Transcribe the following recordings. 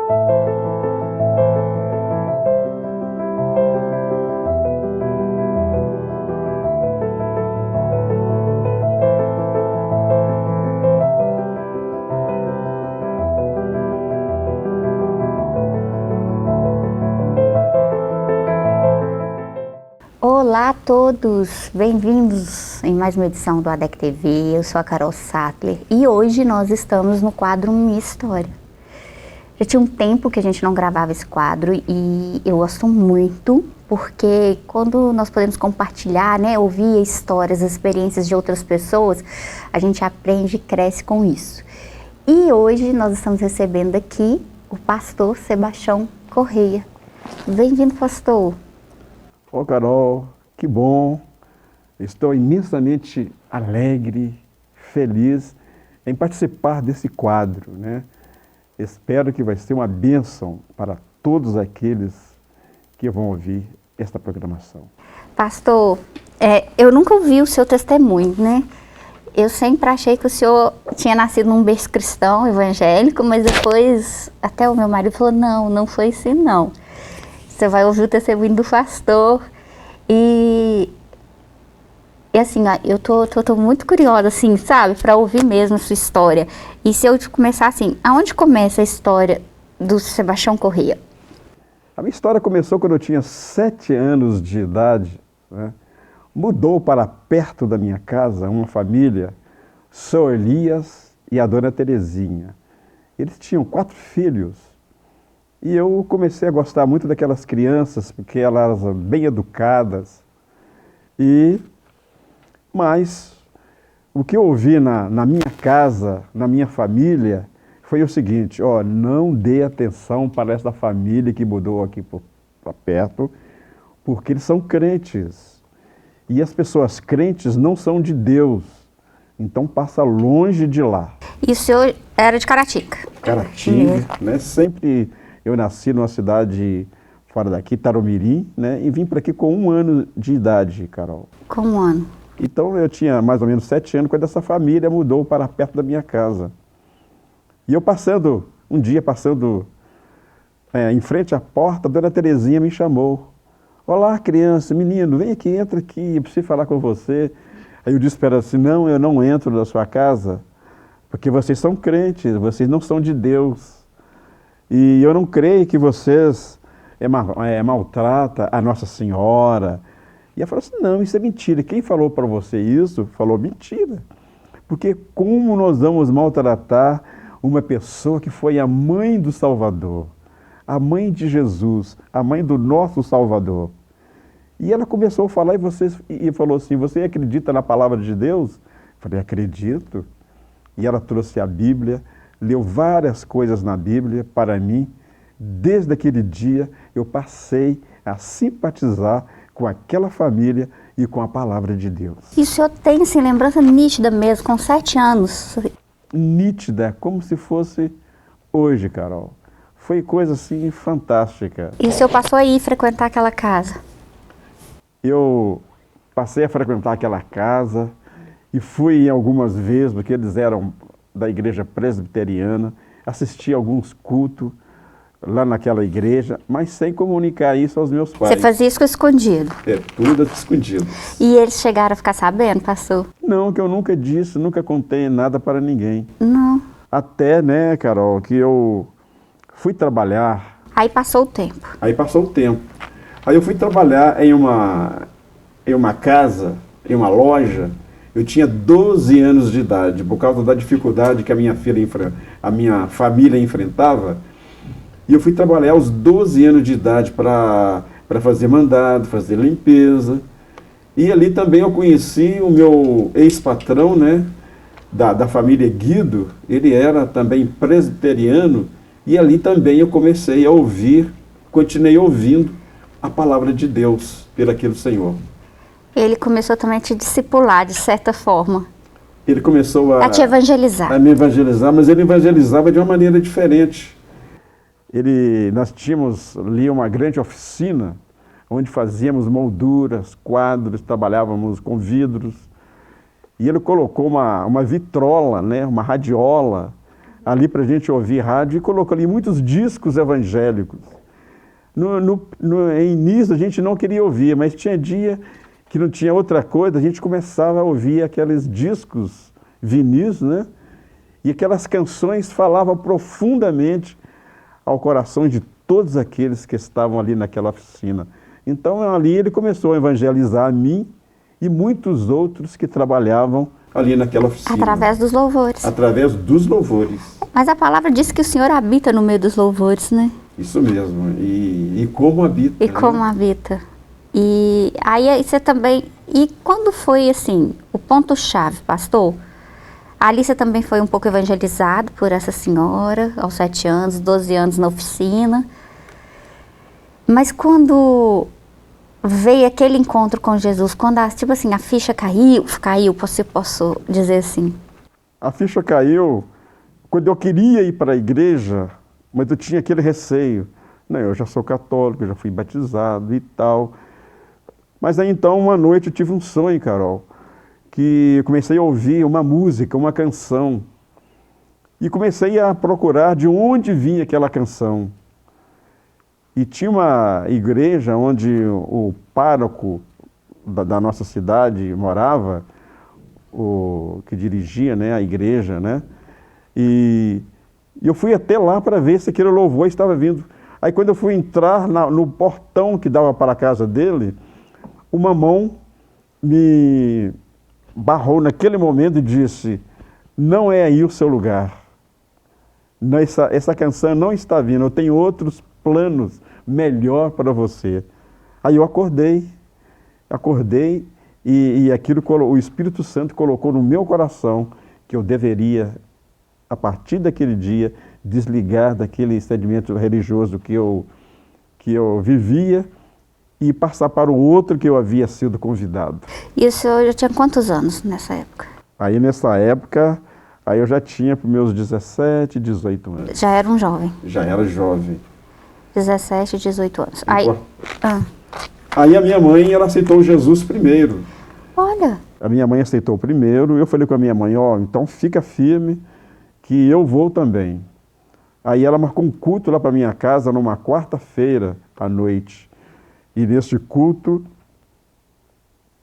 Olá a todos, bem-vindos em mais uma edição do ADEC TV. Eu sou a Carol Sattler e hoje nós estamos no quadro Minha História. Já tinha um tempo que a gente não gravava esse quadro e eu gosto muito porque quando nós podemos compartilhar, ouvir histórias, experiências de outras pessoas, a gente aprende e cresce com isso. E hoje nós estamos recebendo aqui o pastor Sebastião Correia. Bem-vindo, pastor. Ô Carol, que bom, estou imensamente alegre, feliz em participar desse quadro, né? Espero que vai ser uma bênção para todos aqueles que vão ouvir esta programação. Pastor, eu nunca ouvi o seu testemunho, né? Eu sempre achei que o senhor tinha nascido num berço cristão, evangélico, mas depois até o meu marido falou, não foi assim não. Você vai ouvir o testemunho do pastor e assim, eu tô muito curiosa, assim, sabe, para ouvir mesmo a sua história. E se eu começar assim, aonde começa a história do Sebastião Correia? A minha história começou quando eu tinha 7 anos de idade, né? Mudou para perto da minha casa uma família, Sr. Elias e a Dona Terezinha. Eles tinham 4 filhos. E eu comecei a gostar muito daquelas crianças, porque elas eram bem educadas. Mas o que eu ouvi na minha casa, na minha família, foi o seguinte, não dê atenção para essa família que mudou aqui para perto, porque eles são crentes. E as pessoas crentes não são de Deus. Então passa longe de lá. E o senhor era de Caratinga? Caratinga, né? Sempre... Eu nasci numa cidade fora daqui, Tarumirim, né? E vim para aqui com 1 ano de idade, Carol. Com 1 ano. Então eu tinha mais ou menos 7 anos quando essa família mudou para perto da minha casa. E eu um dia passando em frente à porta, a Dona Terezinha me chamou. Olá, criança, menino, vem aqui, entra aqui, eu preciso falar com você. Aí eu disse para ela assim, não, eu não entro na sua casa, porque vocês são crentes, vocês não são de Deus. E eu não creio que vocês maltratam a Nossa Senhora. E ela falou assim, não, isso é mentira. Quem falou para você isso, falou mentira. Porque como nós vamos maltratar uma pessoa que foi a mãe do Salvador, a mãe de Jesus, a mãe do nosso Salvador? E ela começou a falar e falou assim, você acredita na palavra de Deus? Eu falei, acredito. E ela trouxe a Bíblia, leu várias coisas na Bíblia para mim. Desde aquele dia eu passei a simpatizar com aquela família e com a palavra de Deus. E o senhor tem assim, lembrança nítida mesmo, com 7 anos? Nítida, como se fosse hoje, Carol. Foi coisa assim fantástica. E o senhor passou a ir frequentar aquela casa? Eu passei a frequentar aquela casa e fui algumas vezes, porque eles eram da igreja presbiteriana, assisti a alguns cultos lá naquela igreja, mas sem comunicar isso aos meus pais. Você fazia isso escondido? Tudo escondido. E eles chegaram a ficar sabendo, pastor? Não, que eu nunca disse, nunca contei nada para ninguém. Não. Até, né, Carol, que eu fui trabalhar. Aí passou o tempo. Aí eu fui trabalhar em uma casa, em uma loja. Eu tinha 12 anos de idade, por causa da dificuldade que a minha família enfrentava. E eu fui trabalhar aos 12 anos de idade para fazer mandado, fazer limpeza. E ali também eu conheci o meu ex-patrão, né, da família Guido. Ele era também presbiteriano. E ali também eu comecei a continuei ouvindo a palavra de Deus pelo aquele Senhor. Ele começou também a te discipular, de certa forma. Ele começou a te evangelizar. A me evangelizar, mas ele evangelizava de uma maneira diferente. Nós tínhamos ali uma grande oficina, onde fazíamos molduras, quadros, trabalhávamos com vidros. E ele colocou uma vitrola, né, uma radiola, ali para a gente ouvir rádio e colocou ali muitos discos evangélicos. No início a gente não queria ouvir, mas tinha dia que não tinha outra coisa, a gente começava a ouvir aqueles discos vinis, né? E aquelas canções falavam profundamente ao coração de todos aqueles que estavam ali naquela oficina. Então ali ele começou a evangelizar a mim e muitos outros que trabalhavam ali naquela oficina. Através dos louvores. Através dos louvores. Mas a palavra diz que o Senhor habita no meio dos louvores, né? Isso mesmo. E como habita. E como habita. E aí você também... E quando foi, assim, o ponto-chave, pastor? Ali você também foi um pouco evangelizado por essa senhora, aos 7 anos, 12 anos na oficina. Mas quando veio aquele encontro com Jesus, quando tipo assim, a ficha caiu, você posso dizer assim? A ficha caiu quando eu queria ir para a igreja, mas eu tinha aquele receio. Não, eu já sou católico, eu já fui batizado e tal. Mas aí então, uma noite eu tive um sonho, Carol, que eu comecei a ouvir uma música, uma canção. E comecei a procurar de onde vinha aquela canção. E tinha uma igreja onde o pároco da nossa cidade morava, o que dirigia, né, a igreja, né? E eu fui até lá para ver se aquele louvor estava vindo. Aí quando eu fui entrar no portão que dava para a casa dele, uma mão me barrou naquele momento e disse: não é aí o seu lugar. Essa canção não está vindo, eu tenho outros planos melhor para você. Aí eu acordei e aquilo o Espírito Santo colocou no meu coração que eu deveria, a partir daquele dia, desligar daquele segmento religioso que eu vivia e passar para o outro que eu havia sido convidado. E o senhor já tinha quantos anos nessa época? Aí nessa época, eu já tinha para os meus 17, 18 anos. Já era um jovem? Já era jovem. 17, 18 anos. Aí a minha mãe, ela aceitou Jesus primeiro. Olha! A minha mãe aceitou primeiro, eu falei com a minha mãe, então fica firme que eu vou também. Aí ela marcou um culto lá para minha casa numa quarta-feira à noite. E neste culto,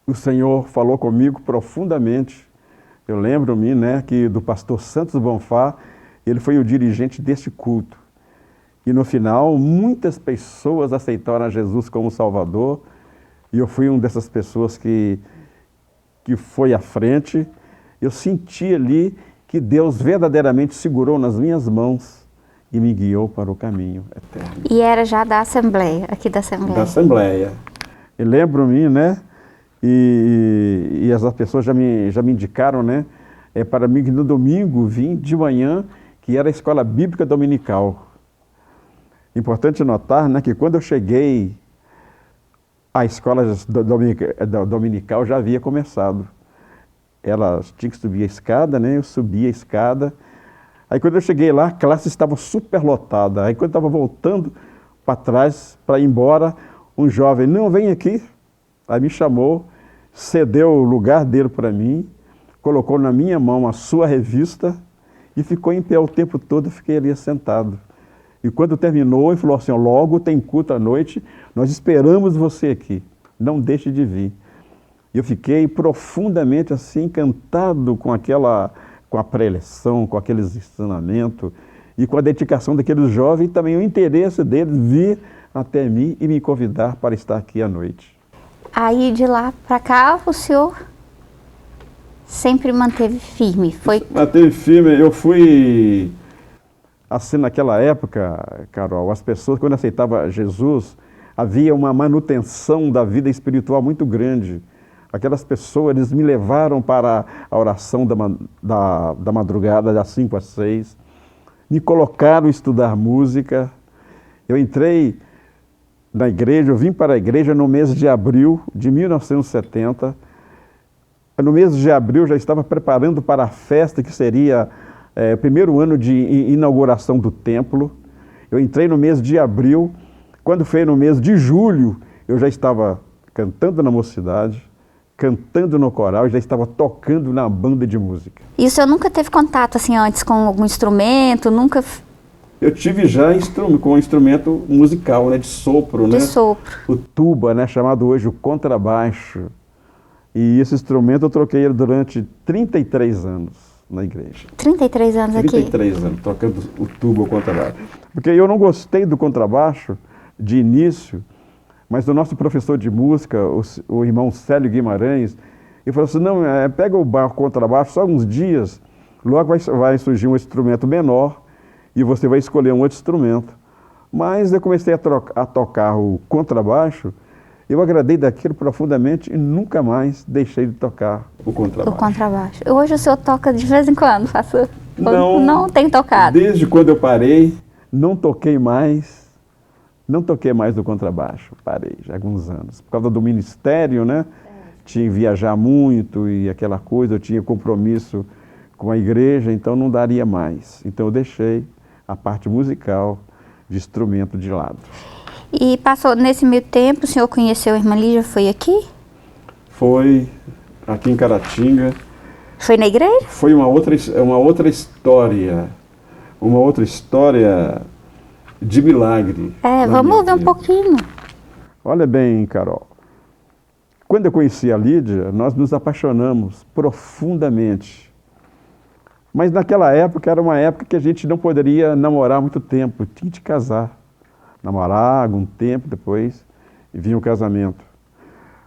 o Senhor falou comigo profundamente. Eu lembro-me, né, que do pastor Santos Bonfá, ele foi o dirigente deste culto. E no final, muitas pessoas aceitaram a Jesus como Salvador. E eu fui uma dessas pessoas que foi à frente. Eu senti ali que Deus verdadeiramente segurou nas minhas mãos e me guiou para o caminho eterno. E era já da Assembleia, aqui da Assembleia? Da Assembleia. Eu lembro-me, né? E as pessoas já me indicaram, né? Para mim que no domingo vim de manhã, que era a escola bíblica dominical. Importante notar, né, que quando eu cheguei, a escola dominical já havia começado. Ela tinha que subir a escada, né? Eu subi a escada. Aí quando eu cheguei lá, a classe estava superlotada. Aí quando eu estava voltando para trás, para ir embora, um jovem, não, vem aqui. Aí me chamou, cedeu o lugar dele para mim, colocou na minha mão a sua revista e ficou em pé o tempo todo, eu fiquei ali sentado. E quando terminou, ele falou assim, logo tem culto à noite, nós esperamos você aqui, não deixe de vir. E eu fiquei profundamente assim, encantado com a preleção, com aqueles ensinamentos e com a dedicação daqueles jovens e também o interesse deles vir até mim e me convidar para estar aqui à noite. Aí de lá para cá o senhor sempre manteve firme? Manteve firme, eu fui, assim naquela época, Carol, as pessoas quando aceitavam Jesus, havia uma manutenção da vida espiritual muito grande. Aquelas pessoas, eles me levaram para a oração da madrugada, das 5 às 6. Me colocaram a estudar música. Eu entrei na igreja, eu vim para a igreja no mês de abril de 1970. No mês de abril eu já estava preparando para a festa que seria o primeiro ano de inauguração do templo. Eu entrei no mês de abril. Quando foi no mês de julho, eu já estava cantando na mocidade, cantando no coral, já estava tocando na banda de música. E o senhor nunca teve contato assim antes com algum instrumento? Nunca? Eu tive já com um instrumento musical, né, de sopro, De né? sopro. O tuba, né, chamado hoje o contrabaixo. E esse instrumento eu troquei ele durante 33 anos na igreja. 33 anos aqui? 33 anos, tocando o tuba, o contrabaixo. Porque eu não gostei do contrabaixo de início, mas o nosso professor de música, o irmão Célio Guimarães, ele falou assim, não, pega o contrabaixo só uns dias, logo vai surgir um instrumento menor e você vai escolher um outro instrumento. Mas eu comecei a tocar o contrabaixo, eu agradei daquilo profundamente e nunca mais deixei de tocar o contrabaixo. O contrabaixo. Hoje o senhor toca de vez em quando? Não tem tocado? Desde quando eu parei, não toquei mais do contrabaixo, parei já há alguns anos. Por causa do ministério, né? Tinha que viajar muito e aquela coisa, eu tinha compromisso com a igreja, então não daria mais. Então eu deixei a parte musical de instrumento de lado. E passou, nesse meio tempo, o senhor conheceu a irmã Lídia, foi aqui? Foi aqui em Caratinga. Foi na igreja? Foi uma outra história de milagre. Vamos ouvir um pouquinho. Olha bem, Carol. Quando eu conheci a Lídia, nós nos apaixonamos profundamente. Mas naquela época, era uma época que a gente não poderia namorar muito tempo, tinha de casar. Namorar algum tempo, depois vinha o casamento.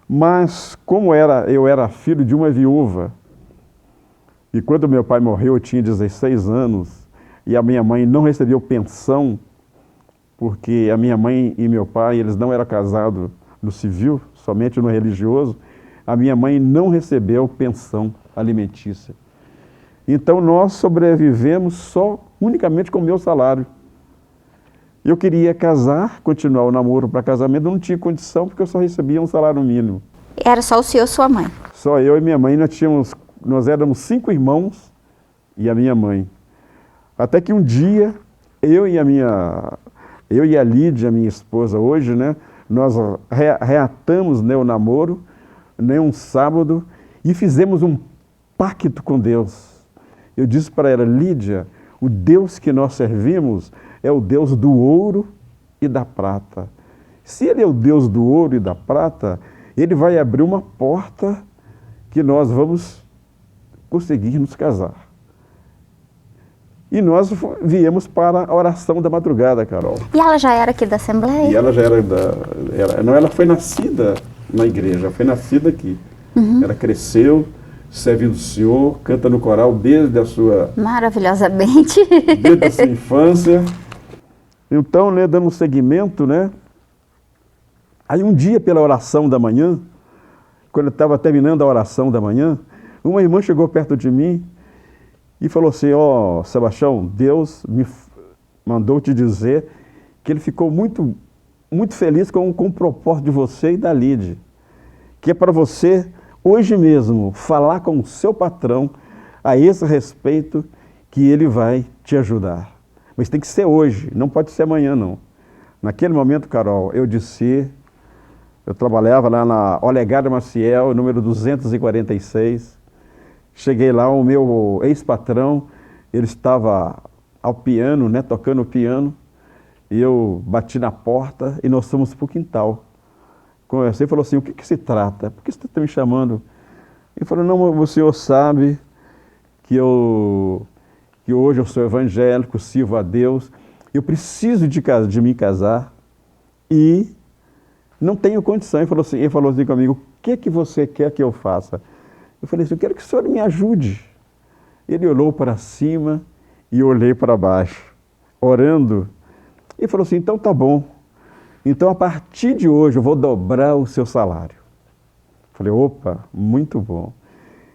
Mas como eu era filho de uma viúva, e quando meu pai morreu eu tinha 16 anos, e a minha mãe não recebeu pensão, porque a minha mãe e meu pai, eles não eram casados no civil, somente no religioso, a minha mãe não recebeu pensão alimentícia. Então nós sobrevivemos unicamente com o meu salário. Eu queria casar, continuar o namoro para casamento, não tinha condição porque eu só recebia um salário mínimo. Era só o senhor e sua mãe? Só eu e minha mãe, nós éramos 5 irmãos e a minha mãe. Até que um dia, eu e a Lídia, minha esposa hoje, né, nós reatamos, né, o namoro, né, um sábado, e fizemos um pacto com Deus. Eu disse para ela, Lídia, o Deus que nós servimos é o Deus do ouro e da prata. Se Ele é o Deus do ouro e da prata, Ele vai abrir uma porta que nós vamos conseguir nos casar. E nós viemos para a oração da madrugada, Carol. E ela já era aqui da Assembleia? E ela já ela foi nascida na igreja, foi nascida aqui. Uhum. Ela cresceu, servindo o Senhor, canta no coral desde a sua... Maravilhosamente. Desde a sua infância. Então, né, dando seguimento, né? Aí um dia, pela oração da manhã, quando eu estava terminando a oração da manhã, uma irmã chegou perto de mim e falou assim, ó, Sebastião, Deus me mandou te dizer que Ele ficou muito, muito feliz com o propósito de você e da Lídia, que é para você, hoje mesmo, falar com o seu patrão a esse respeito, que ele vai te ajudar. Mas tem que ser hoje, não pode ser amanhã, não. Naquele momento, Carol, eu trabalhava lá na Olegário Maciel, número 246. Cheguei lá, o meu ex-patrão, ele estava ao piano, né, tocando o piano, e eu bati na porta e nós fomos para o quintal. Conversei e falou assim, o que se trata? Por que você está me chamando? Ele falou, não, o senhor sabe que hoje eu sou evangélico, sirvo a Deus, eu preciso de me casar e não tenho condição. Ele falou assim comigo, o que você quer que eu faça? Eu falei assim, eu quero que o senhor me ajude. Ele olhou para cima e eu olhei para baixo, orando. Ele falou assim, então tá bom. Então a partir de hoje eu vou dobrar o seu salário. Eu falei, opa, muito bom.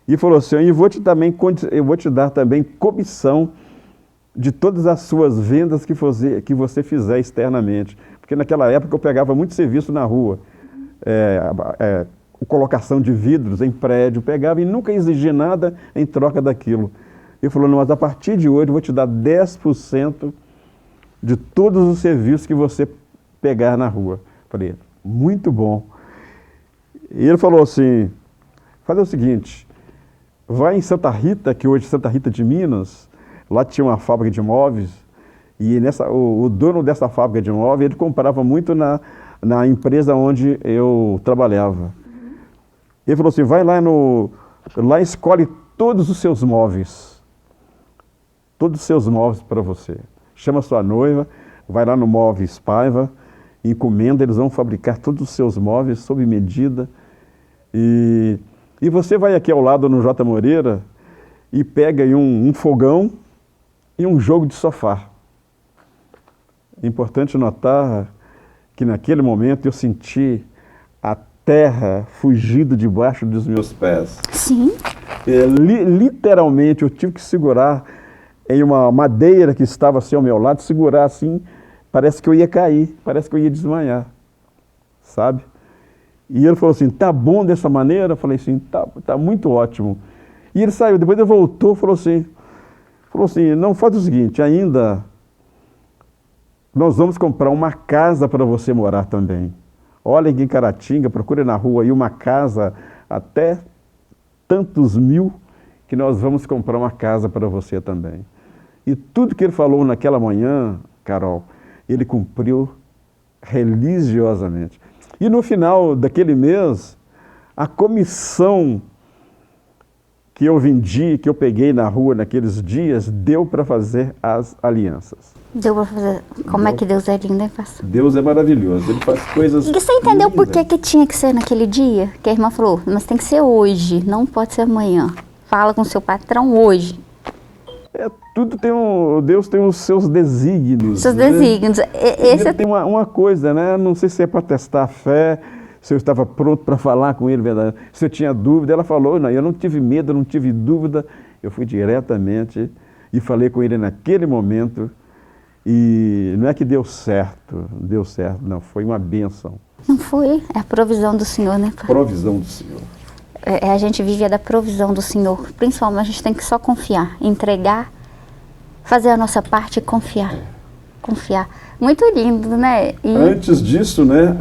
E falou assim, eu vou te dar também comissão de todas as suas vendas que você fizer externamente. Porque naquela época eu pegava muito serviço na rua. Colocação de vidros em prédio, pegava e nunca exigia nada em troca daquilo. Ele falou, não, mas a partir de hoje eu vou te dar 10% de todos os serviços que você pegar na rua. Eu falei, muito bom. E ele falou assim, fazer o seguinte, vai em Santa Rita, que hoje é Santa Rita de Minas, lá tinha uma fábrica de móveis, e o dono dessa fábrica de móveis, ele comprava muito na empresa onde eu trabalhava. Ele falou assim, vai lá escolhe todos os seus móveis para você. Chama sua noiva, vai lá no Móveis Paiva, encomenda, eles vão fabricar todos os seus móveis sob medida. E você vai aqui ao lado no J. Moreira e pega aí um fogão e um jogo de sofá. É importante notar que naquele momento eu senti a terra fugindo debaixo dos meus pés. Sim. Literalmente eu tive que segurar em uma madeira que estava assim ao meu lado, segurar assim, parece que eu ia cair, parece que eu ia desmanhar, sabe? E ele falou assim, tá bom dessa maneira? Eu falei assim, tá muito ótimo. E ele saiu, depois ele voltou, falou assim, não, faz o seguinte, ainda nós vamos comprar uma casa para você morar também. Olha aqui em Caratinga, procure na rua aí uma casa até tantos mil que nós vamos comprar uma casa para você também. E tudo que ele falou naquela manhã, Carol, ele cumpriu religiosamente. E no final daquele mês, a comissão que eu vendi, que eu peguei na rua naqueles dias, deu para fazer as alianças. Deu para fazer. Como é que Deus é lindo, hein, pastor? Deus é maravilhoso, ele faz coisas. E você entendeu lindas. por que tinha que ser naquele dia? Que a irmã falou, mas tem que ser hoje, não pode ser amanhã. Fala com o seu patrão hoje. Tudo tem Deus tem os seus desígnios. Seus né? desígnios. Ele tem uma coisa, né? Não sei se é para testar a fé, se eu estava pronto para falar com ele, verdade. Se eu tinha dúvida, ela falou, não, eu não tive medo, eu não tive dúvida. Eu fui diretamente e falei com ele naquele momento. E não é que deu certo, não, foi uma bênção. Não foi? É a provisão do Senhor, né, pai? Provisão do Senhor. A gente vive da provisão do Senhor. Principalmente a gente tem que só confiar, entregar, fazer a nossa parte e confiar. Confiar. Muito lindo, né? E... Antes disso, né?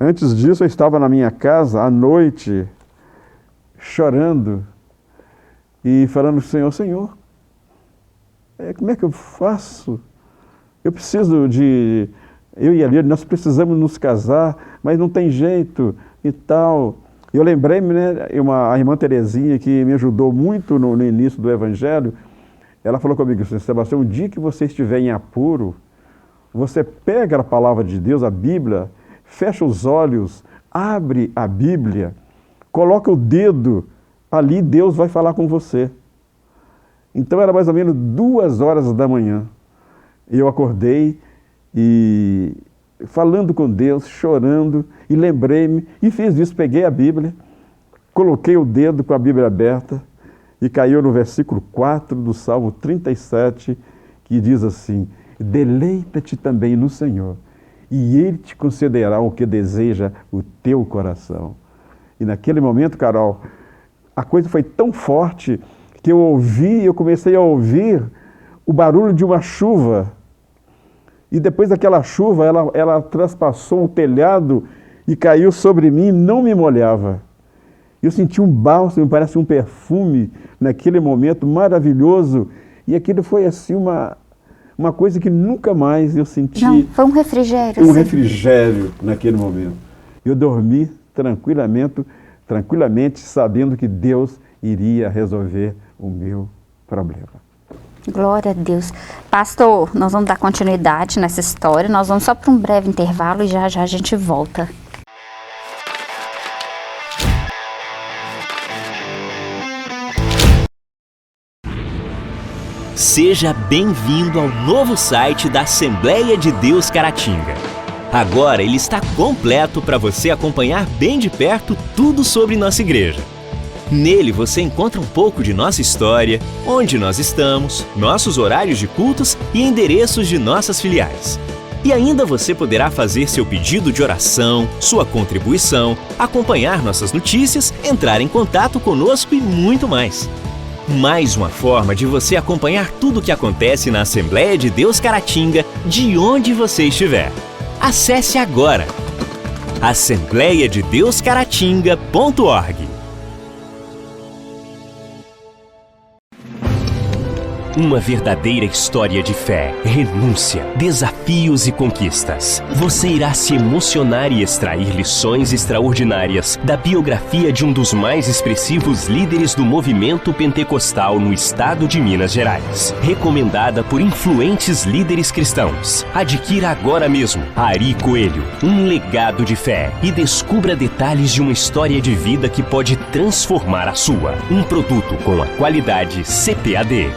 Antes disso, eu estava na minha casa à noite, chorando e falando, Senhor, como é que eu faço? Eu preciso de... Eu e a Lídia, nós precisamos nos casar, mas não tem jeito e tal. Eu lembrei-me, né, a irmã Terezinha, que me ajudou muito no início do Evangelho, ela falou comigo, Sebastião, um dia que você estiver em apuro, você pega a palavra de Deus, a Bíblia, fecha os olhos, abre a Bíblia, coloca o dedo, ali Deus vai falar com você. Então era mais ou menos 2 horas da manhã. Eu acordei e falando com Deus, chorando, e lembrei-me, e fiz isso, peguei a Bíblia, coloquei o dedo com a Bíblia aberta, e caiu no versículo 4 do Salmo 37, que diz assim, deleita-te também no Senhor, e Ele te concederá o que deseja o teu coração. E naquele momento, Carol, a coisa foi tão forte que eu comecei a ouvir o barulho de uma chuva. E depois daquela chuva, ela transpassou o telhado e caiu sobre mim e não me molhava. Eu senti um bálsamo, parece um perfume, naquele momento maravilhoso. E aquilo foi assim uma coisa que nunca mais eu senti. Não, foi um refrigério. Um refrigério naquele momento. Eu dormi tranquilamente, sabendo que Deus iria resolver o meu problema. Glória a Deus. Pastor, nós vamos dar continuidade nessa história, nós vamos só para um breve intervalo e já a gente volta. Seja bem-vindo ao novo site da Assembleia de Deus Caratinga. Agora ele está completo para você acompanhar bem de perto tudo sobre nossa igreja. Nele você encontra um pouco de nossa história, onde nós estamos, nossos horários de cultos e endereços de nossas filiais. E ainda você poderá fazer seu pedido de oração, sua contribuição, acompanhar nossas notícias, entrar em contato conosco e muito mais. Mais uma forma de você acompanhar tudo o que acontece na Assembleia de Deus Caratinga, de onde você estiver. Acesse agora assembleiadedeuscaratinga.org. Uma verdadeira história de fé, renúncia, desafios e conquistas. Você irá se emocionar e extrair lições extraordinárias da biografia de um dos mais expressivos líderes do movimento pentecostal no estado de Minas Gerais. Recomendada por influentes líderes cristãos. Adquira agora mesmo Ari Coelho, um legado de fé, e descubra detalhes de uma história de vida que pode transformar a sua. Um produto com a qualidade CPAD.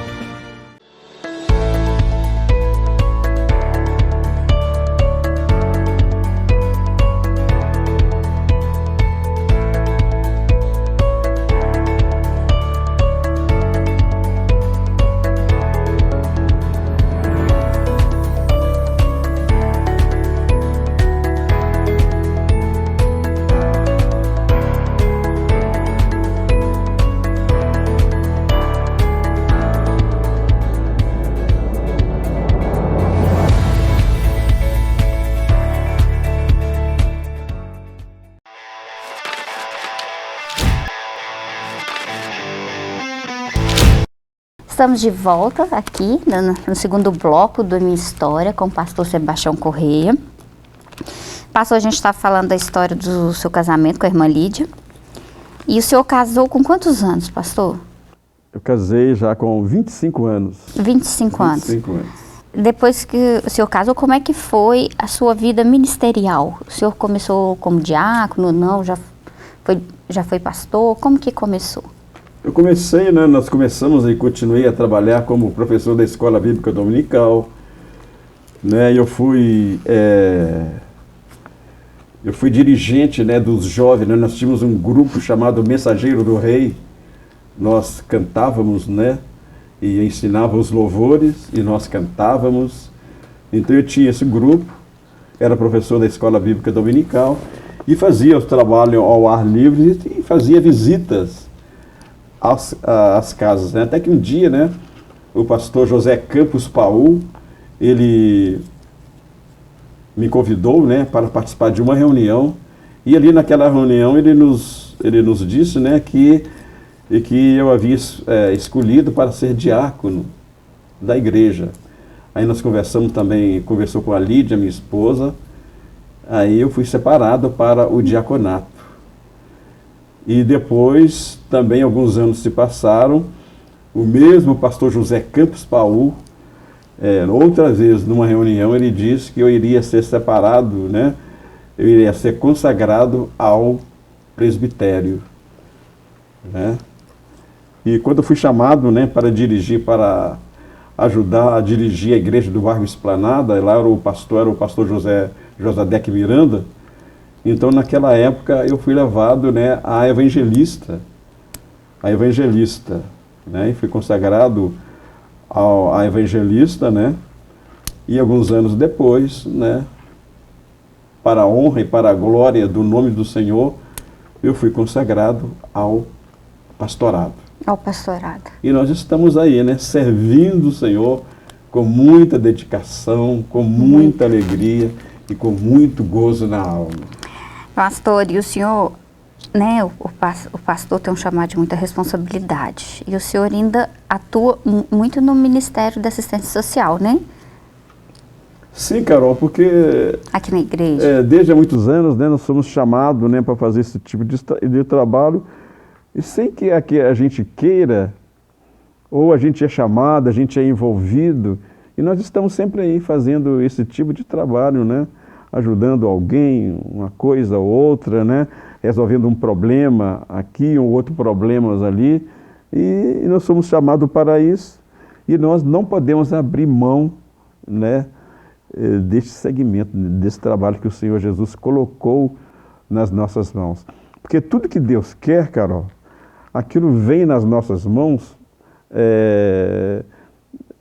Estamos de volta aqui no segundo bloco da minha história com o pastor Sebastião Correia. Pastor, a gente está falando da história do seu casamento com a irmã Lídia. E o senhor casou com quantos anos, pastor? Eu casei já com 25 anos. 25 anos. 25 anos. Depois que o senhor casou, como é que foi a sua vida ministerial? O senhor começou como diácono? Não, já foi pastor? Como que começou? Eu comecei, né, nós começamos e continuei a trabalhar como professor da Escola Bíblica Dominical, né, eu fui dirigente, né, dos jovens, né, nós tínhamos um grupo chamado Mensageiro do Rei, nós cantávamos, né, e ensinávamos louvores, e nós cantávamos, então eu tinha esse grupo, era professor da Escola Bíblica Dominical, e fazia o trabalho ao ar livre e fazia visitas às casas, né? Até que um dia, né, o pastor José Campos Paul, ele me convidou, né, para participar de uma reunião, e ali naquela reunião ele nos disse, né, que eu havia escolhido para ser diácono da igreja. Aí nós conversou com a Lídia, minha esposa, aí eu fui separado para o diaconato. E depois, também alguns anos se passaram, o mesmo pastor José Campos Paul, outras vezes numa reunião, ele disse que eu iria ser separado, né? Eu iria ser consagrado ao presbitério, né? E quando eu fui chamado, né, para ajudar a dirigir a igreja do bairro Esplanada, lá era o pastor Josadec Miranda. Então, naquela época, eu fui levado, né, a evangelista, né, e fui consagrado a evangelista, né, e alguns anos depois, né, para a honra e para a glória do nome do Senhor, eu fui consagrado ao pastorado. Ao pastorado. E nós estamos aí, né, servindo o Senhor com muita dedicação, com muita alegria e com muito gozo na alma. Pastor, e o senhor, né, o pastor tem um chamado de muita responsabilidade. E o senhor ainda atua muito no Ministério da Assistência Social, né? Sim, Carol, porque aqui na igreja. Desde há muitos anos, né, nós somos chamados, né, para fazer esse tipo de trabalho, e sem que a gente queira, ou a gente é chamado, a gente é envolvido, e nós estamos sempre aí fazendo esse tipo de trabalho, né? Ajudando alguém, uma coisa ou outra, né? Resolvendo um problema aqui, um outro problema ali, e nós somos chamados para isso, e nós não podemos abrir mão, né, deste segmento, desse trabalho que o Senhor Jesus colocou nas nossas mãos. Porque tudo que Deus quer, Carol, aquilo vem nas nossas mãos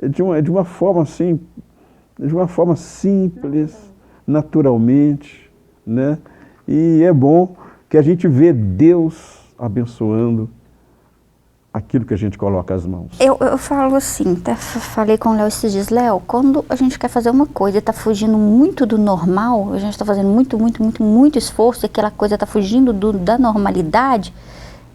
de uma forma assim, de uma forma simples, naturalmente, né? E é bom que a gente vê Deus abençoando aquilo que a gente coloca as mãos. Eu falo assim, até falei com o Léo esses dias, Léo, quando a gente quer fazer uma coisa e está fugindo muito do normal, a gente está fazendo muito esforço e aquela coisa está fugindo da normalidade,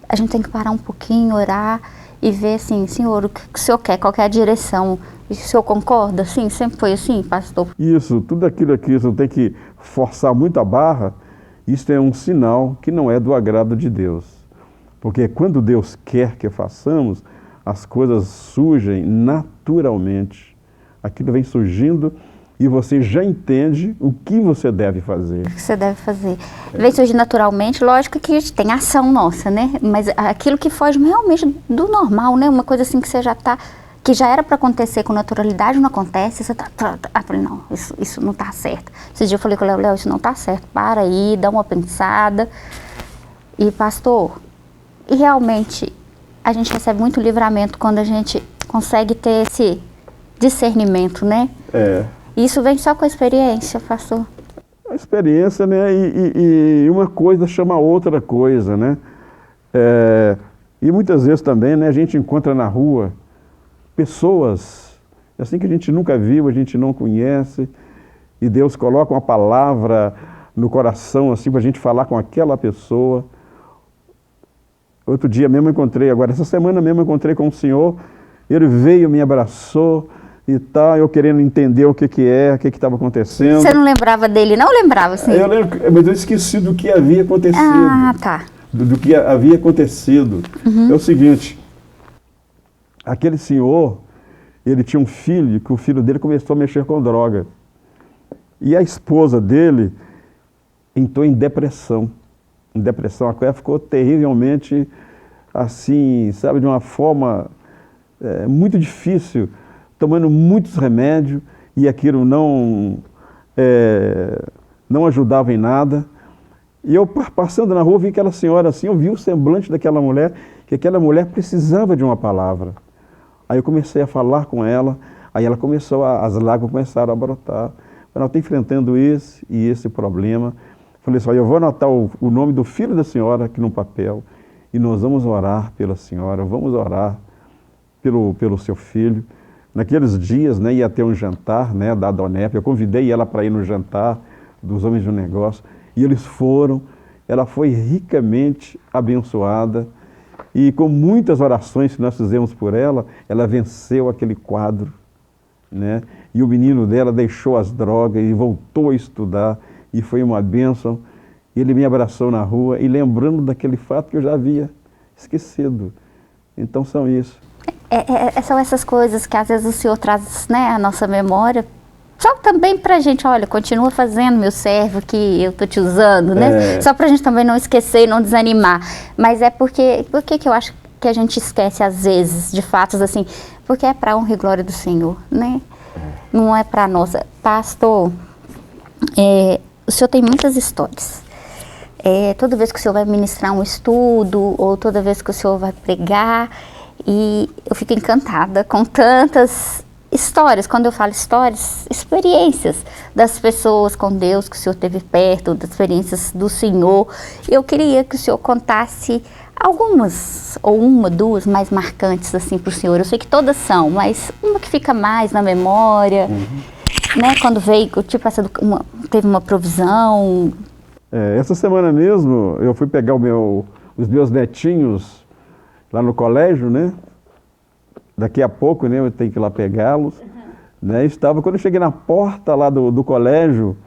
a gente tem que parar um pouquinho, orar e ver assim, Senhor, o que o Senhor quer, qual que é a direção? E o Senhor concorda? Sim, sempre foi assim, pastor? Isso, tudo aquilo que você tem que forçar muito a barra, isso é um sinal que não é do agrado de Deus. Porque quando Deus quer que façamos, as coisas surgem naturalmente. Aquilo vem surgindo e você já entende o que você deve fazer. O que você deve fazer. Vem surgir naturalmente, lógico que a gente tem ação nossa, né? Mas aquilo que foge realmente do normal, né? Uma coisa assim que você já está, que já era para acontecer com naturalidade, não acontece, você está, falei, não, isso não está certo. Esse dia eu falei com o Léo, isso não está certo, para aí, dá uma pensada. E pastor, e realmente a gente recebe muito livramento quando a gente consegue ter esse discernimento, né? Isso vem só com a experiência, pastor? A experiência, né? E uma coisa chama outra coisa, né? E muitas vezes também, né, a gente encontra na rua pessoas assim que a gente nunca viu, a gente não conhece, e Deus coloca uma palavra no coração assim para a gente falar com aquela pessoa. Outro dia mesmo essa semana mesmo encontrei com um senhor, ele veio, me abraçou e tal, eu querendo entender o que estava acontecendo. Você não lembrava dele, não? Lembrava, sim? Eu lembro, mas eu esqueci do que havia acontecido. Ah, tá. Do que havia acontecido. É o seguinte, aquele senhor, ele tinha um filho, que o filho dele começou a mexer com droga. E a esposa dele entrou em depressão. A coisa ficou terrivelmente assim, sabe, de uma forma muito difícil, tomando muitos remédios, e aquilo não ajudava em nada. E eu, passando na rua, vi aquela senhora assim, eu vi o semblante daquela mulher, que aquela mulher precisava de uma palavra. Aí eu comecei a falar com ela, aí ela começou, as lágrimas começaram a brotar. Ela está enfrentando esse e esse problema. Falei assim, eu vou anotar o nome do filho da senhora aqui no papel, e nós vamos orar pela senhora, vamos orar pelo seu filho. Naqueles dias, né, ia ter um jantar, né, da Adonep, eu convidei ela para ir no jantar dos homens do negócio, e eles foram. Ela foi ricamente abençoada, e com muitas orações que nós fizemos por ela, ela venceu aquele quadro, né? E o menino dela deixou as drogas e voltou a estudar, e foi uma bênção. Ele me abraçou na rua, e lembrando daquele fato que eu já havia esquecido. Então são isso. São essas coisas que às vezes o Senhor traz, né, à nossa memória, só também pra gente, olha, continua fazendo, meu servo, que eu tô te usando, né? Só pra gente também não esquecer e não desanimar. Mas por que eu acho que a gente esquece às vezes de fatos assim? Porque é pra honra e glória do Senhor, né? Não é pra nossa. Pastor, o Senhor tem muitas histórias. Toda vez que o Senhor vai ministrar um estudo, ou toda vez que o Senhor vai pregar, e eu fico encantada com tantas histórias. Quando eu falo histórias, experiências das pessoas com Deus que o Senhor teve perto, das experiências do Senhor. Eu queria que o Senhor contasse algumas, ou uma, duas mais marcantes assim para o Senhor. Eu sei que todas são, mas uma que fica mais na memória, né? Quando veio, tipo, teve uma provisão. Essa semana mesmo eu fui pegar os meus netinhos lá no colégio, né? Daqui a pouco, né, eu tenho que ir lá pegá-los. Né? Quando eu cheguei na porta lá do colégio,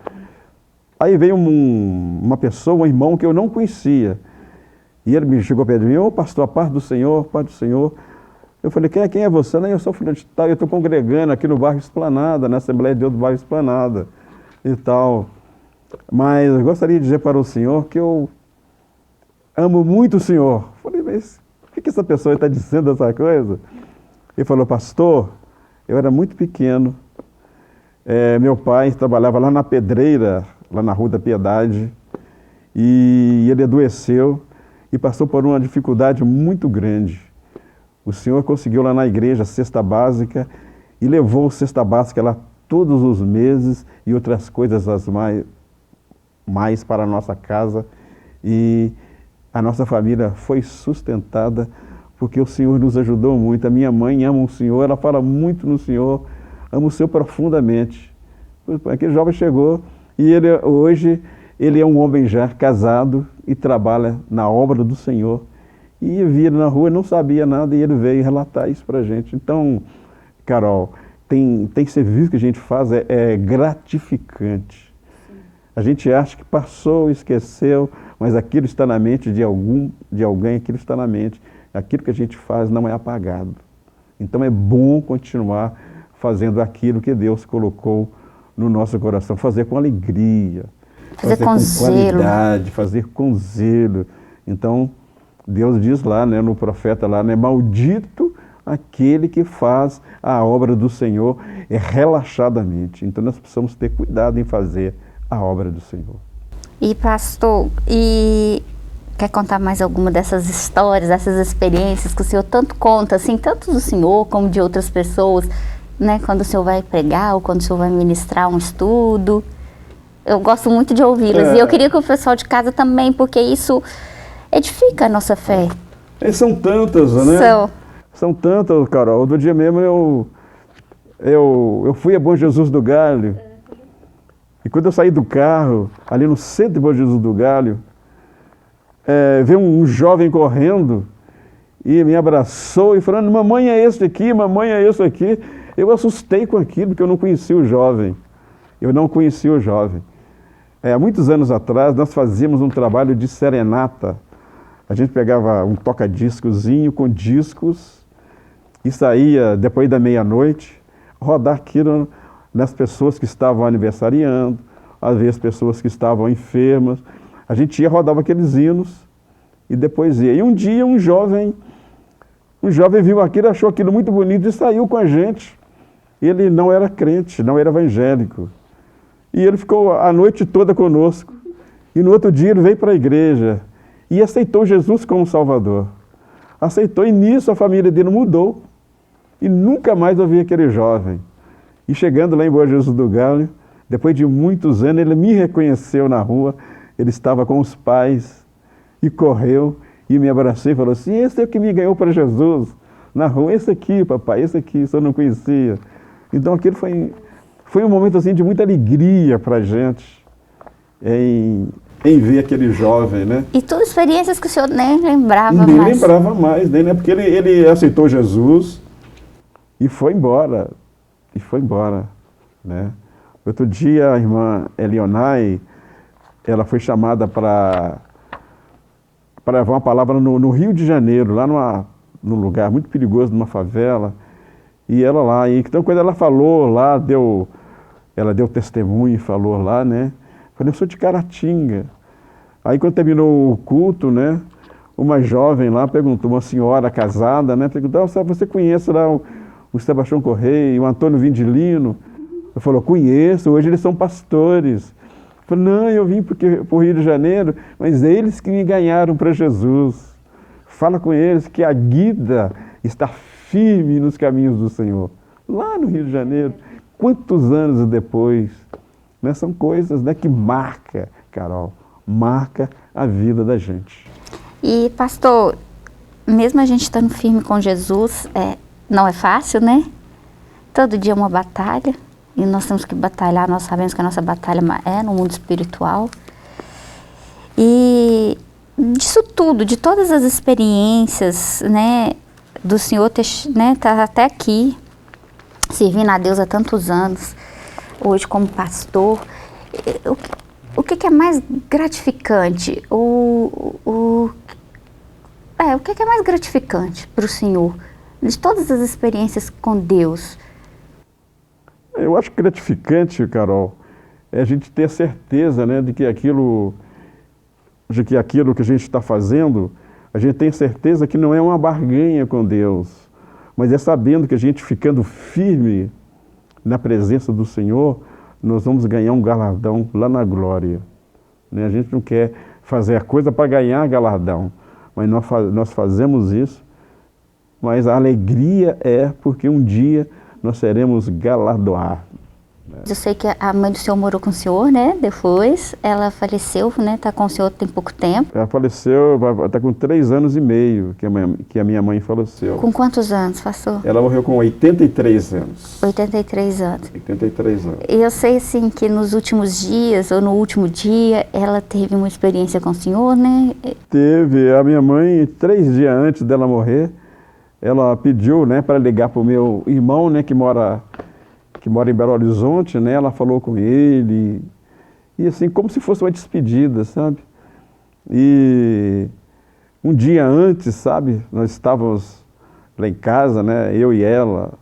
aí veio uma pessoa, um irmão que eu não conhecia. E ele me chegou perto de mim, ô pastor, a paz do Senhor, paz do Senhor. Eu falei, quem é você? Não, eu sou fulano de tal, eu estou congregando aqui no bairro Esplanada, na Assembleia de Deus do bairro Esplanada e tal. Mas eu gostaria de dizer para o senhor que eu amo muito o senhor. Eu falei, mas por que essa pessoa está dizendo essa coisa? Ele falou, pastor, eu era muito pequeno, meu pai trabalhava lá na Pedreira, lá na Rua da Piedade, e ele adoeceu e passou por uma dificuldade muito grande. O senhor conseguiu lá na igreja a cesta básica e levou a cesta básica lá todos os meses e outras coisas mais para a nossa casa, e a nossa família foi sustentada porque o Senhor nos ajudou muito. A minha mãe ama o Senhor, ela fala muito no Senhor, ama o Senhor profundamente. Aquele jovem chegou e hoje ele é um homem já casado e trabalha na obra do Senhor. E via na rua, não sabia nada e ele veio relatar isso para a gente. Então, Carol, tem serviço que a gente faz, é gratificante. A gente acha que passou, esqueceu, mas aquilo está na mente de alguém, aquilo está na mente. Aquilo que a gente faz não é apagado. Então é bom continuar fazendo aquilo que Deus colocou no nosso coração, fazer com alegria, fazer com zelo, qualidade, fazer com zelo. Então Deus diz lá, né, no profeta lá, né, maldito aquele que faz a obra do Senhor relaxadamente. Então nós precisamos ter cuidado em fazer a obra do Senhor. E pastor, quer contar mais alguma dessas histórias, dessas experiências que o senhor tanto conta, assim, tanto do senhor como de outras pessoas, né? Quando o senhor vai pregar ou quando o senhor vai ministrar um estudo. Eu gosto muito de ouvi-las. E eu queria que o pessoal de casa também, porque isso edifica a nossa fé. São tantas, né? São tantas, Carol. Outro dia mesmo eu fui a Bom Jesus do Galho. E quando eu saí do carro, ali no centro de Bom Jesus do Galho, veio um jovem correndo e me abraçou e falando, mamãe é esse aqui, mamãe é esse aqui. Eu assustei com aquilo, porque eu não conhecia o jovem. Há muitos anos atrás, nós fazíamos um trabalho de serenata. A gente pegava um toca-discozinho com discos e saía, depois da meia-noite, rodar aquilo nas pessoas que estavam aniversariando, às vezes pessoas que estavam enfermas. A gente ia, rodava aqueles hinos e depois ia. E um dia um jovem viu aquilo, achou aquilo muito bonito e saiu com a gente. Ele não era crente, não era evangélico. E ele ficou a noite toda conosco. E no outro dia ele veio para a igreja e aceitou Jesus como Salvador. Aceitou e nisso a família dele mudou. E nunca mais ouvi aquele jovem. E chegando lá em Bom Jesus do Galho, depois de muitos anos, ele me reconheceu na rua. Ele estava com os pais e correu e me abraçou e falou assim, esse é o que me ganhou para Jesus na rua. Esse aqui, papai, esse aqui, isso eu não conhecia. Então aquilo foi um momento assim de muita alegria para a gente em ver aquele jovem, né? E tudo experiências que o senhor nem lembrava mais. Nem lembrava mais, né? Porque ele aceitou Jesus e foi embora. Né? Outro dia a irmã Elionai, ela foi chamada para levar uma palavra no Rio de Janeiro, lá num lugar muito perigoso, numa favela. E ela lá, então quando ela falou lá, ela deu testemunho e falou lá, né? Falei, eu sou de Caratinga. Aí quando terminou o culto, né? Uma jovem lá perguntou, uma senhora casada, né? Perguntou, você conhece lá o Sebastião Correia, o Antônio Vindilino? Eu falei, conheço, hoje eles são pastores. Eu falei, não, eu vim para o Rio de Janeiro, mas eles que me ganharam para Jesus. Fala com eles que a guida está firme nos caminhos do Senhor. Lá no Rio de Janeiro, quantos anos depois, né? São coisas, né, que marca, Carol, marca a vida da gente. E pastor, mesmo a gente estando firme com Jesus, não é fácil, né? Todo dia é uma batalha. E nós temos que batalhar, nós sabemos que a nossa batalha é no mundo espiritual. E disso tudo, de todas as experiências, né, do senhor tá até aqui, servindo a Deus há tantos anos, hoje como pastor, o que é mais gratificante? O que é mais gratificante para o senhor, de todas as experiências com Deus? Eu acho gratificante, Carol, é a gente ter certeza, né, de que aquilo que a gente está fazendo, a gente tem certeza que não é uma barganha com Deus, mas é sabendo que a gente ficando firme na presença do Senhor, nós vamos ganhar um galardão lá na glória. Né? A gente não quer fazer a coisa para ganhar galardão, mas nós fazemos isso, mas a alegria é porque um dia nós seremos galardoados. Eu sei que a mãe do senhor morou com o senhor, né? Depois ela faleceu, né? Está com o senhor tem pouco tempo. Ela faleceu, está com 3 anos e meio que a minha mãe faleceu. Com quantos anos, pastor? Ela morreu com 83 anos. 83 anos. 83 anos. E eu sei, assim, que nos últimos dias, ou no último dia, ela teve uma experiência com o senhor, né? Teve. A minha mãe, 3 dias antes dela morrer, ela pediu, né, para ligar para o meu irmão, né, que mora em Belo Horizonte, né? Ela falou com ele, e assim, como se fosse uma despedida, sabe? E um dia antes, sabe, nós estávamos lá em casa, né, eu e ela,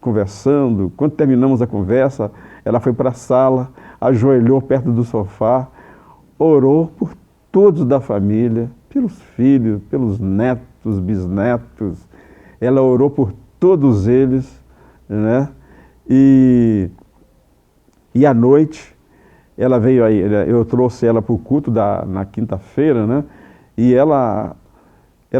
conversando. Quando terminamos a conversa, ela foi para a sala, ajoelhou perto do sofá, orou por todos da família, pelos filhos, pelos netos, bisnetos. Ela orou por todos eles, né? E à noite, ela veio aí, eu trouxe ela para o culto na quinta-feira, né? E ela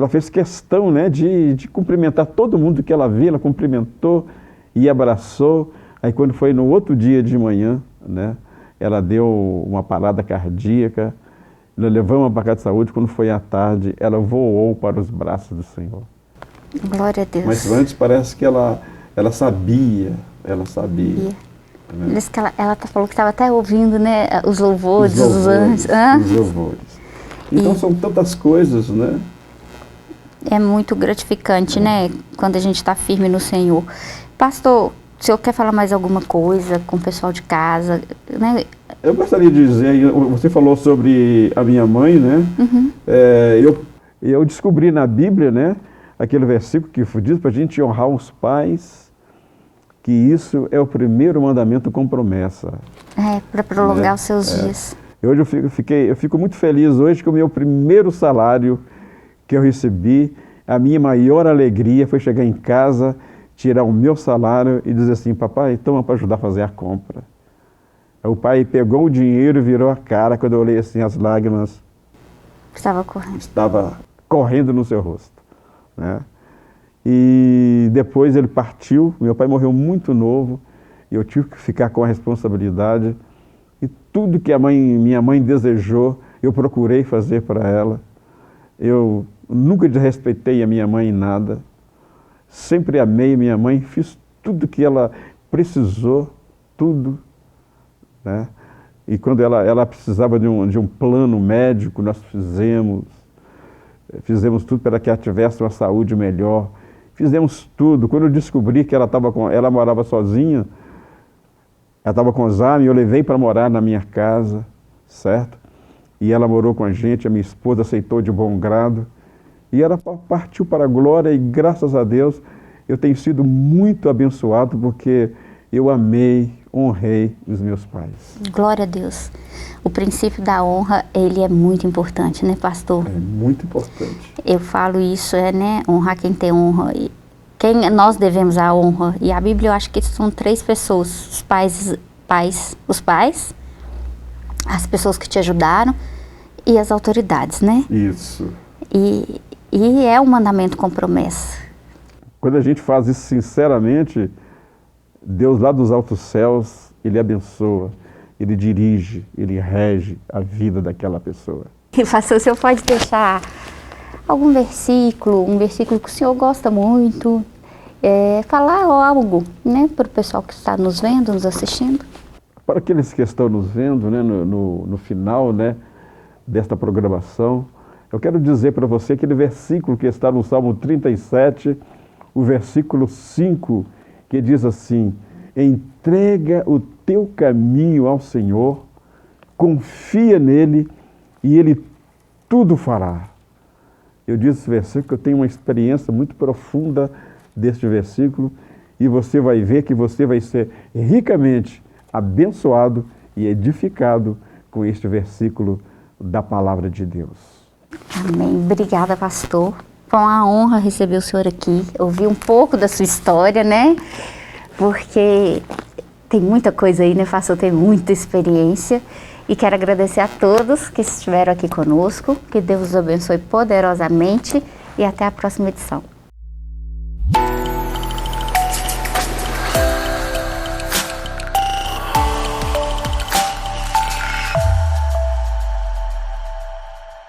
fez questão, né, de cumprimentar todo mundo que ela via, ela cumprimentou e abraçou. Aí quando foi no outro dia de manhã, né, ela deu uma parada cardíaca, nós levamos para a casa de saúde. Quando foi à tarde, ela voou para os braços do Senhor. Glória a Deus. Mas antes parece que ela sabia. Né? Diz que ela falou que estava até ouvindo, né, os louvores, os anjos. Os louvores. Então são tantas coisas, né? É muito gratificante, né, quando a gente está firme no Senhor. Pastor, o senhor quer falar mais alguma coisa com o pessoal de casa, né? Eu gostaria de dizer, você falou sobre a minha mãe, né? Uhum. Eu descobri na Bíblia, né, aquele versículo que diz para a gente honrar os pais, que isso é o primeiro mandamento com promessa. Para prolongar os seus dias. Hoje eu fico muito feliz hoje que o meu primeiro salário que eu recebi, a minha maior alegria foi chegar em casa, tirar o meu salário e dizer assim: papai, toma para ajudar a fazer a compra. O pai pegou o dinheiro e virou a cara. Quando eu olhei assim, as lágrimas estava correndo no seu rosto, né? E depois ele partiu. Meu pai morreu muito novo e eu tive que ficar com a responsabilidade. E tudo que minha mãe desejou, eu procurei fazer para ela. Eu nunca desrespeitei a minha mãe em nada. Sempre amei minha mãe, fiz tudo que ela precisou, tudo, né? E quando ela precisava de um plano médico, nós fizemos tudo para que ela tivesse uma saúde melhor. Fizemos tudo. Quando eu descobri que ela morava sozinha, ela estava com Alzheimer, eu levei para morar na minha casa, certo? E ela morou com a gente, a minha esposa aceitou de bom grado. E ela partiu para a glória e, graças a Deus, eu tenho sido muito abençoado porque eu amei, honrei os meus pais. Glória a Deus. O princípio da honra, ele é muito importante, né, pastor? É muito importante. Eu falo isso, né, honrar quem tem honra. Quem nós devemos a honra. E a Bíblia, eu acho que são 3 pessoas: os pais, as pessoas que te ajudaram e as autoridades, né? Isso. E é um mandamento com promessa. Quando a gente faz isso sinceramente, Deus lá dos altos céus, Ele abençoa, Ele dirige, Ele rege a vida daquela pessoa. E pastor, o senhor pode deixar algum versículo, um versículo que o senhor gosta muito, falar algo, né, para o pessoal que está nos vendo, nos assistindo? Para aqueles que estão nos vendo, né, no final, né, desta programação, eu quero dizer para você aquele versículo que está no Salmo 37, o versículo 5, que diz assim: entrega o teu caminho ao Senhor, confia nele e Ele tudo fará. Eu disse esse versículo que eu tenho uma experiência muito profunda deste versículo e você vai ver que você vai ser ricamente abençoado e edificado com este versículo da Palavra de Deus. Amém. Obrigada, pastor. Foi uma honra receber o senhor aqui, ouvir um pouco da sua história, né? Porque tem muita coisa aí, né, pastor? Tem muita experiência. E quero agradecer a todos que estiveram aqui conosco. Que Deus os abençoe poderosamente e até a próxima edição.